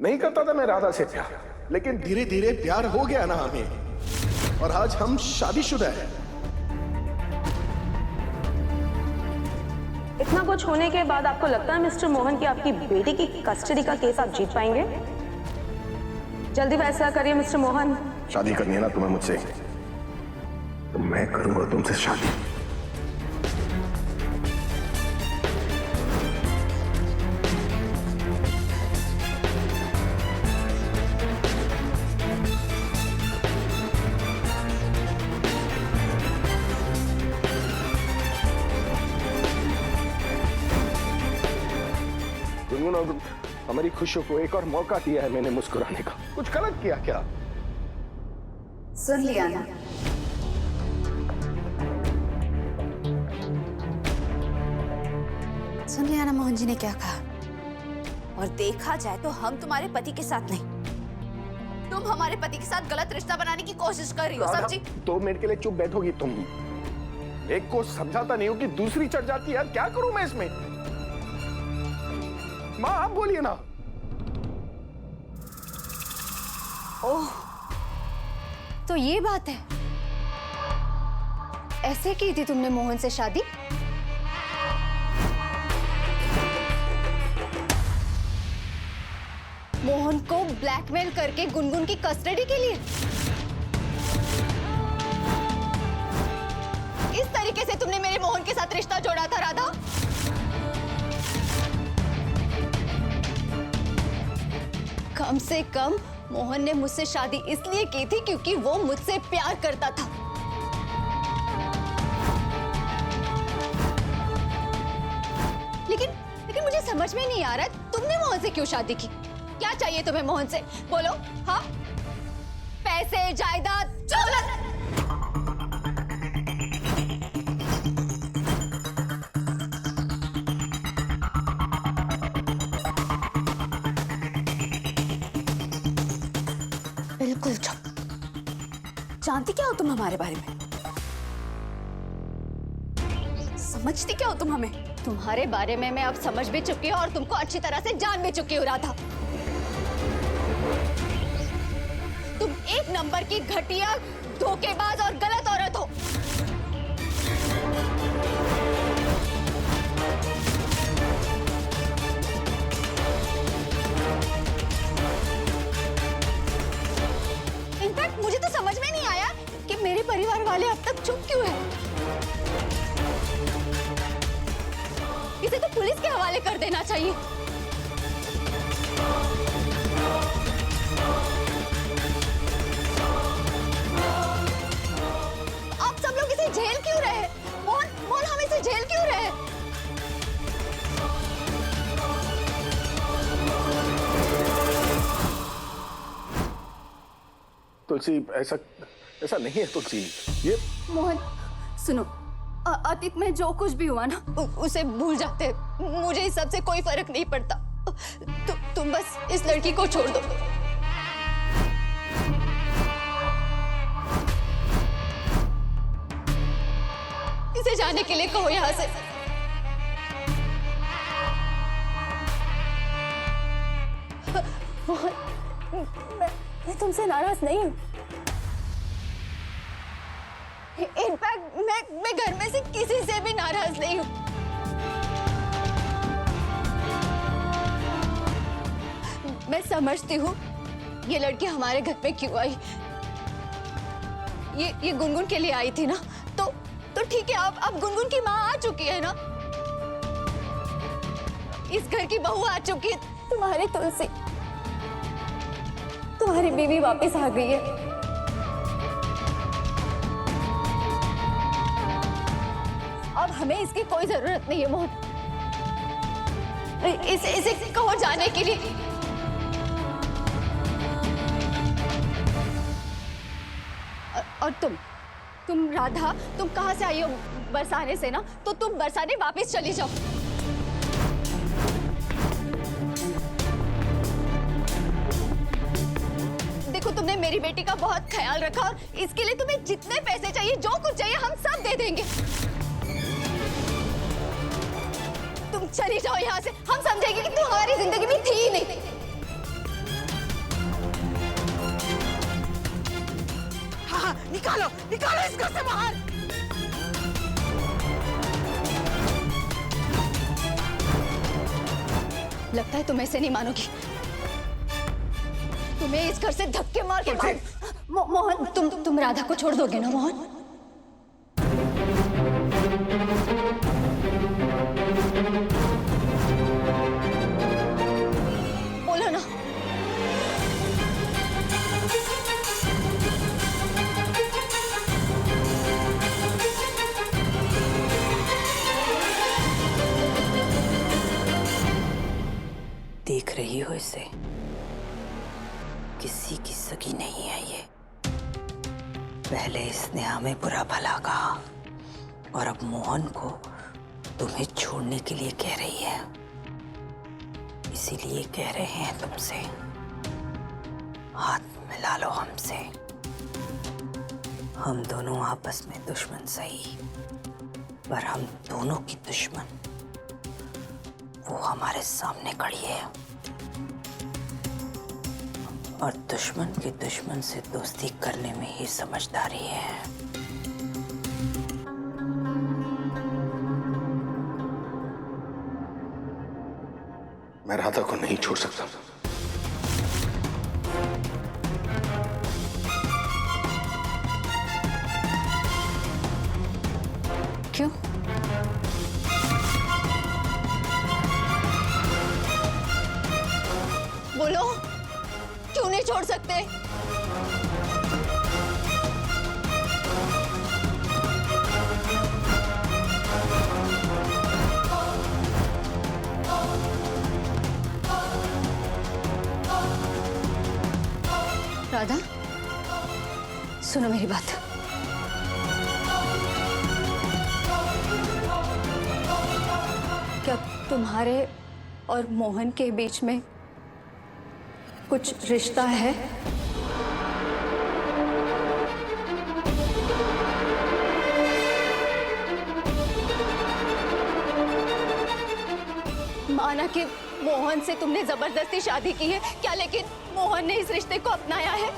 नहीं करता था मैं राधा से प्यार, लेकिन धीरे धीरे प्यार हो गया ना हमें, और आज हम शादीशुदा हैं। इतना कुछ होने के बाद आपको लगता है मिस्टर मोहन कि आपकी बेटी की कस्टडी का केस आप जीत पाएंगे? जल्दी फैसला करिए मिस्टर मोहन। शादी करनी है ना तुम्हें मुझसे, तो मैं करूंगा तुमसे शादी। हमारी खुशियों को एक और मौका दिया है मैंने मुस्कुराने का। कुछ गलत किया क्या? सुन लिया ना, सुन लिया ना मोहन जी ने क्या कहा। और देखा जाए तो हम तुम्हारे पति के साथ नहीं, तुम हमारे पति के साथ गलत रिश्ता बनाने की कोशिश कर रही हो। समझी? 2 मिनट के लिए चुप बैठोगी तुम? एक को समझाता नहीं हो कि दूसरी चढ़ जाती है यार, क्या करूं मैं इसमें? माँ आप बोलिए ना। ओह, तो ये बात है, ऐसे की थी तुमने मोहन से शादी? मोहन को ब्लैकमेल करके गुनगुन की कस्टडी के लिए? इस तरीके से तुमने मेरे मोहन के साथ रिश्ता जोड़ा था राधा? कम से कम मोहन ने मुझसे शादी इसलिए की थी क्योंकि वो मुझसे प्यार करता था। लेकिन मुझे समझ में नहीं आ रहा तुमने मोहन से क्यों शादी की? क्या चाहिए तुम्हें मोहन से? बोलो। हाँ, पैसे, जायदाद, दौलत? बिल्कुल चुप। जानती क्या हो तुम हमारे बारे में? समझती क्या हो तुम हमें? तुम्हारे बारे में मैं अब समझ भी चुकी हूँ और तुमको अच्छी तरह से जान भी चुकी हूँ राधा। तुम एक नंबर की घटिया, धोखेबाज और गलत औरत हो। इनफैक्ट मुझे तो समझ में नहीं आया कि मेरे परिवार वाले अब तक चुप क्यों हैं। इसे तो पुलिस के हवाले कर देना चाहिए। आप सब लोग इसे झेल क्यों रहे? मोहन हम इसे झेल क्यों रहे? तुलसी ऐसा नहीं है तुलसी। ये मोहन सुनो, अतीत में जो कुछ भी हुआ ना उसे भूल जाते। मुझे इस सब से कोई फर्क नहीं पड़ता। तुम बस इस लड़की को छोड़ दो। इसे जाने के लिए कहो यहाँ से। मोहन, मैं तुमसे नाराज नहीं हूँ। इनफैक्ट मैं घर में से किसी से भी नाराज नहीं हूँ। मैं समझती हूँ ये लड़की हमारे घर में क्यों आई। ये गुनगुन के लिए आई थी ना, तो ठीक है, अब गुनगुन की माँ आ चुकी है ना, इस घर की बहू आ चुकी है। तुम्हारी तुलसी, तुम्हारी बीवी वापस आ गई है। अब हमें इसकी कोई जरूरत नहीं है मोहन। इसे कहो जाने के लिए। और तुम राधा, तुम कहाँ से आई हो? बरसाने से ना, तो तुम बरसाने वापस चली जाओ। देखो, तुमने मेरी बेटी का बहुत ख्याल रखा और इसके लिए तुम्हें जितने पैसे चाहिए, जो कुछ चाहिए, हम सब दे देंगे। तुम चली जाओ यहाँ से। हम समझेंगे कि तुम हमारी जिंदगी में थी ही नहीं। निकालो निकालो इस घर से बाहर। लगता है तुम ऐसे नहीं मानोगी। तुम्हें इस घर से धक्के मार के बाहर। मोहन, तुम राधा को छोड़ दोगे ना मोहन? बोलो ना। देख रही हो इसे? किसी की सगी नहीं है ये। पहले इसने हमें बुरा भला कहा और अब मोहन को तुम्हें छोड़ने के लिए कह रही है। इसीलिए कह रहे हैं तुमसे, हाथ मिला लो हमसे। हम दोनों आपस में दुश्मन सही, पर हम दोनों की दुश्मन वो हमारे सामने खड़ी है। और दुश्मन के दुश्मन से दोस्ती करने में ही समझदारी है। मैं राधा को नहीं छोड़ सकता। क्यों? बोलो, क्यों नहीं छोड़ सकते? राधा, सुनो मेरी बात। क्या तुम्हारे और मोहन के बीच में कुछ रिश्ता है? माना कि मोहन से तुमने जबरदस्ती शादी की है क्या, लेकिन मोहन ने इस रिश्ते को अपनाया है?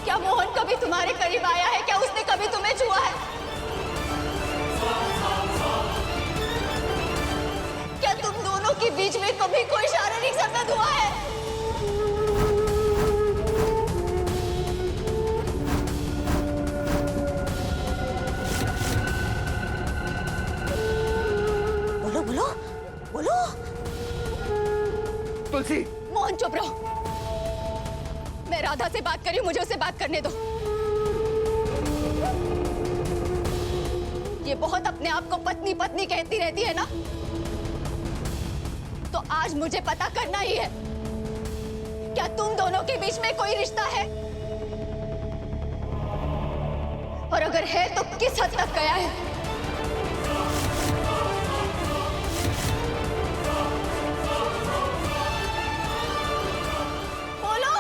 क्या मोहन कभी तुम्हारे करीब आया है? क्या उसने कभी तुम्हें छुआ है? क्या तुम दोनों के बीच में कभी कोई शारीरिक संबंध हुआ है? बोलो बोलो बोलो। तुलसी, मोहन चुप रहो। मैं राधा से बात कर रही हूँ, मुझे उससे बात करने दो। ये बहुत अपने आप को पत्नी पत्नी कहती रहती है ना, तो आज मुझे पता करना ही है, क्या तुम दोनों के बीच में कोई रिश्ता है? और अगर है तो किस हद तक गया है? बोलो।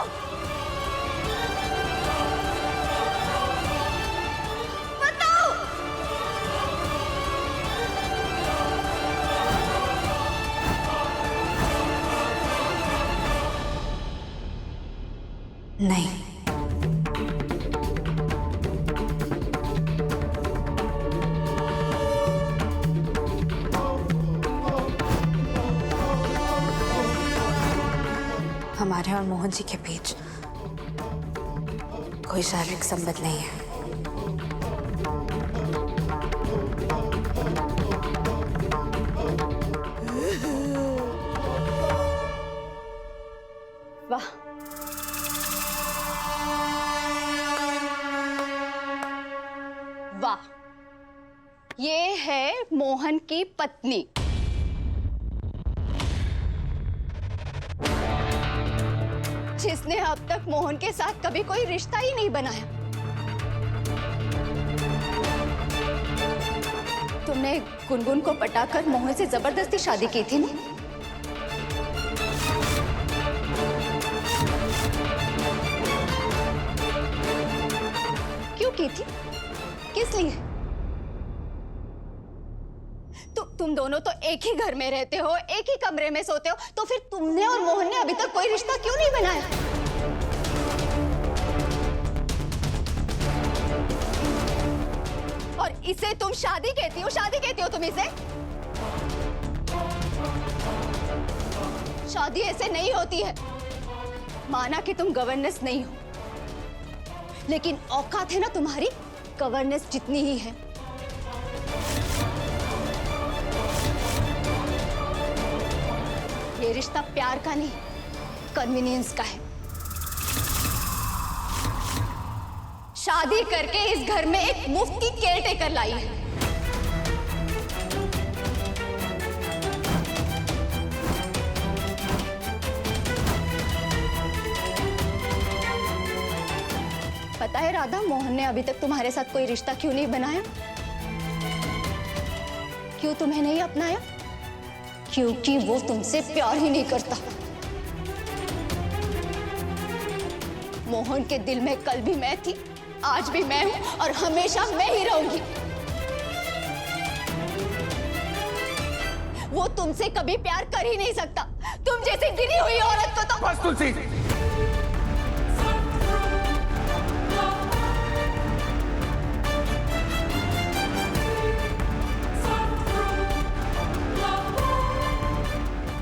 बताओ। नहीं। हमारे और मोहन जी के बीच कोई शारीरिक संबंध नहीं है। वाह, वाह, ये है मोहन की पत्नी। जिसने अब तक मोहन के साथ कभी कोई रिश्ता ही नहीं बनाया। तुमने गुनगुन को पटाकर मोहन से जबरदस्ती शादी की थी ना? क्यों की थी? किस लिए? तुम दोनों तो एक ही घर में रहते हो, एक ही कमरे में सोते हो, तो फिर तुमने और मोहन ने अभी तक कोई रिश्ता क्यों नहीं बनाया? और इसे तुम शादी कहती हो? शादी कहती हो तुम इसे? शादी ऐसे नहीं होती है। माना कि तुम गवर्नेंस नहीं हो, लेकिन औकात है ना तुम्हारी गवर्नेंस जितनी ही है। ये रिश्ता प्यार का नहीं, कन्वीनियंस का है। शादी करके इस घर में एक मुफ्त की केयरटेकर लाई है। पता है राधा, मोहन ने अभी तक तुम्हारे साथ कोई रिश्ता क्यों नहीं बनाया? क्यों तुम्हें नहीं अपनाया? क्योंकि वो तुमसे प्यार ही नहीं करता। मोहन के दिल में कल भी मैं थी, आज भी मैं हूं और हमेशा मैं ही रहूंगी। वो तुमसे कभी प्यार कर ही नहीं सकता। तुम जैसी गिरी हुई औरत को तो बस तुलसी,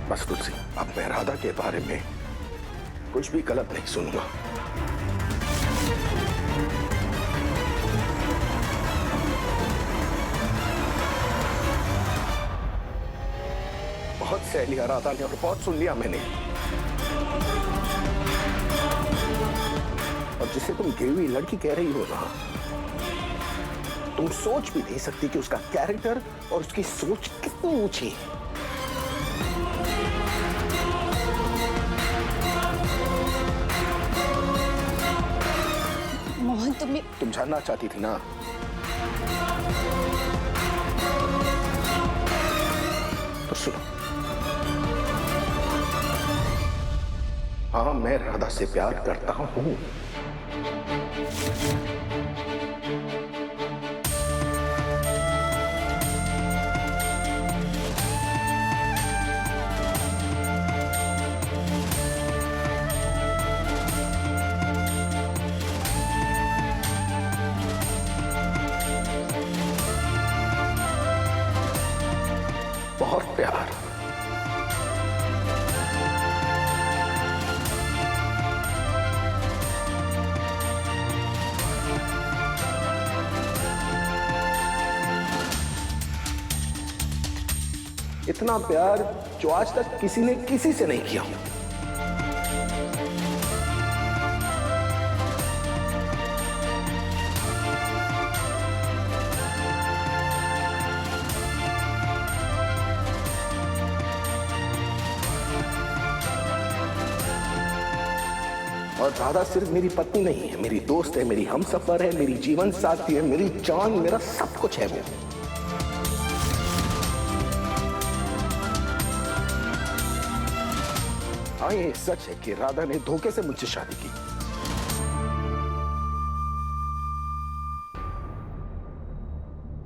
बस तुलसी, अब मैं राधा के बारे में कुछ भी गलत नहीं सुनूंगा। बहुत सह लिया राधा ने और बहुत सुन लिया मैंने। और जिसे तुम गिरी हुई लड़की कह रही हो ना, तुम सोच भी नहीं सकती कि उसका कैरेक्टर और उसकी सोच कितनी ऊंची है। मोहन तुम जानना चाहती थी ना? तो सुनो, हाँ, मैं राधा से प्यार करता हूं। बहुत प्यार। इतना प्यार जो आज तक किसी ने किसी से नहीं किया। और राधा सिर्फ मेरी पत्नी नहीं है, मेरी दोस्त है, मेरी हमसफर है, मेरी जीवन साथी है, मेरी जान, मेरा सब कुछ है वो। हाँ, ये सच है कि राधा ने धोखे से मुझसे शादी की।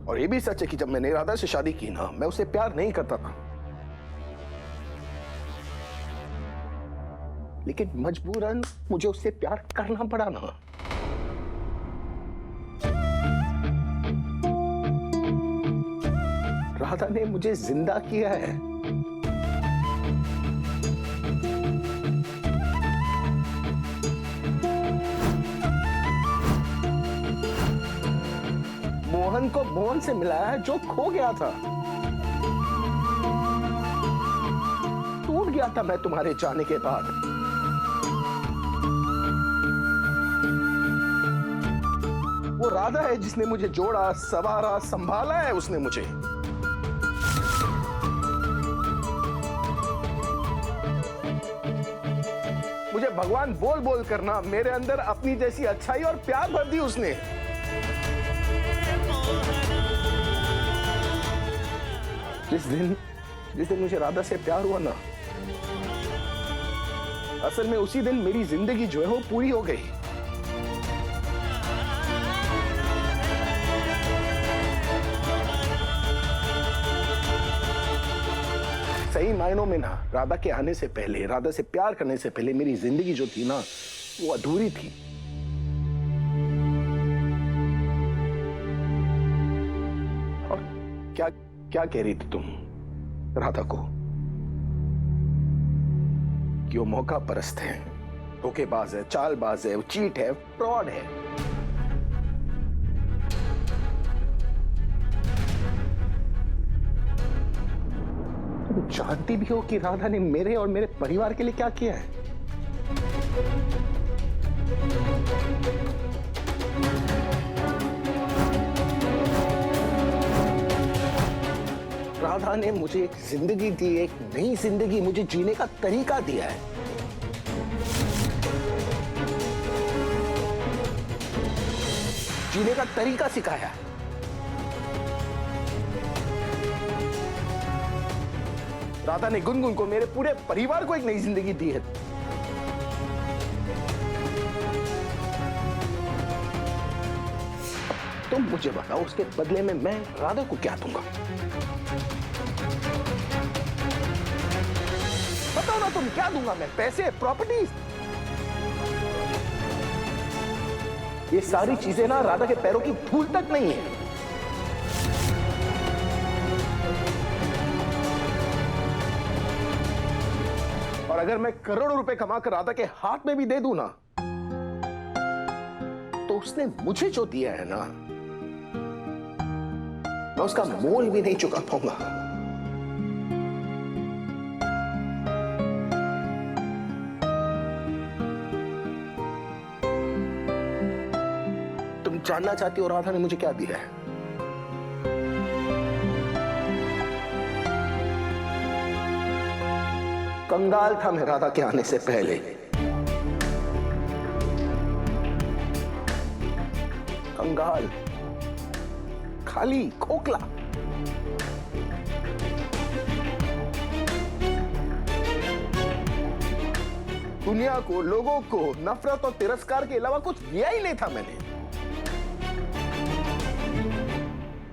और ये भी सच है कि जब मैंने राधा से शादी की ना, मैं उसे प्यार नहीं करता था, लेकिन मजबूरन मुझे उससे प्यार करना पड़ा ना। राधा ने मुझे जिंदा किया है। मोहन को मोहन से मिलाया है जो खो गया था। टूट गया था मैं तुम्हारे जाने के बाद। वो राधा है जिसने मुझे जोड़ा, संवारा, संभाला है उसने मुझे। मुझे भगवान बोल बोल करना, मेरे अंदर अपनी जैसी अच्छाई और प्यार भर दी उसने। जिस दिन मुझे राधा से प्यार हुआ ना, असल में उसी दिन मेरी जिंदगी जो है वो पूरी हो गई। सही मायनों में ना राधा के आने से पहले, राधा से प्यार करने से पहले मेरी जिंदगी जो थी ना वो अधूरी थी। और क्या क्या कह रही थी तुम राधा को? कि वो मौका परस्त है, धोखेबाज है, चालबाज है, वो चीट है, फ्रॉड है। तुम जानती भी हो कि राधा ने मेरे और मेरे परिवार के लिए क्या किया है? राधा ने मुझे एक जिंदगी दी, एक नई जिंदगी मुझे जीने का तरीका दिया है। जीने का तरीका सिखाया। राधा ने गुनगुन को, मेरे पूरे परिवार को एक नई जिंदगी दी है। तुम मुझे बताओ उसके बदले में मैं राधा को क्या दूंगा? बताओ ना तुम, क्या दूंगा मैं? पैसे, प्रॉपर्टीज? ये सारी चीजें ना राधा के पैरों की धूल तक नहीं है। और अगर मैं करोड़ों रुपए कमाकर राधा के हाथ में भी दे दूं ना, तो उसने मुझे जो दिया है ना, मैं उसका मोल भी नहीं चुका पाऊंगा। तुम जानना चाहती हो राधा ने मुझे क्या दिया है? कंगाल था मैं राधा के आने से पहले। कंगाल, खाली, खोखला। दुनिया को, लोगों को नफरत और तिरस्कार के अलावा कुछ दिया ही नहीं था मैंने।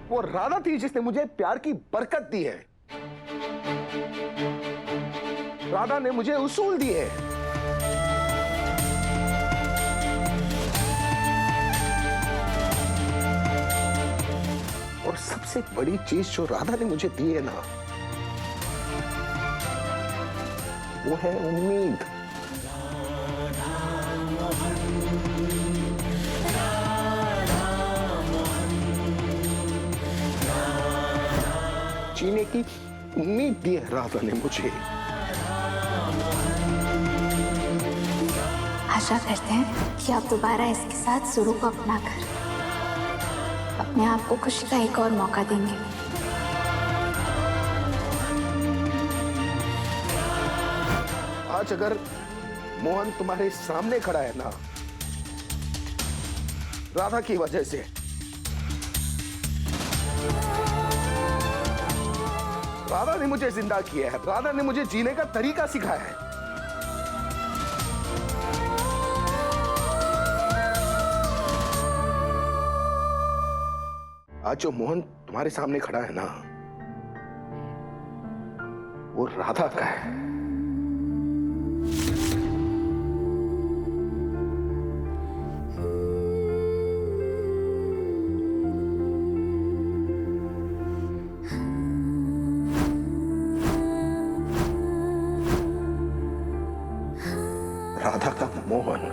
वो राधा थी जिसने मुझे प्यार की बरकत दी है। राधा ने मुझे उसूल दिए। और सबसे बड़ी चीज जो राधा ने मुझे दी है ना, वो है उम्मीद। जीने की उम्मीद दी है राधा ने मुझे। आशा करते हैं कि आप दोबारा इसके साथ सुरु को अपना कर अपने आप को खुशी का एक और मौका देंगे। आज अगर मोहन तुम्हारे सामने खड़ा है ना, राधा की वजह से, राधा ने मुझे जिंदा किया है, राधा ने मुझे जीने का तरीका सिखाया है। आज जो मोहन तुम्हारे सामने खड़ा है ना, वो राधा का है। राधा का मोहन।